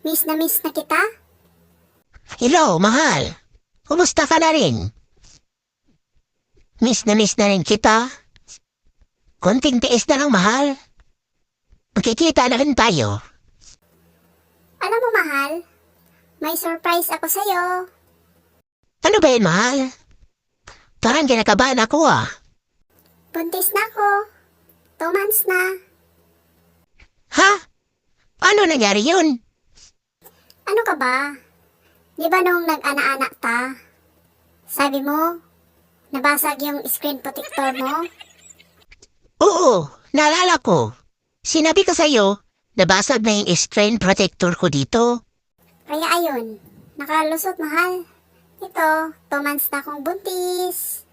Miss na kita? Hello, mahal. Kumusta ka na rin? Miss na rin kita. Konting tiis na lang, mahal. Magkikita na rin tayo. Alam mo, mahal, may surprise ako sa'yo. Ano ba yun, mahal? Parang kinakabahan ako Buntis na ako. 2 months na. Ha? Ano nangyari yun? Ano ka ba? Di ba nung nag-ana-anak ta? Sabi mo, nabasag yung screen protector mo? Oo, naalala ko. Sinabi ko sa'yo, nabasag na yung screen protector ko dito. Kaya ayun, nakalusot, mahal. Ito, 2 months na akong buntis.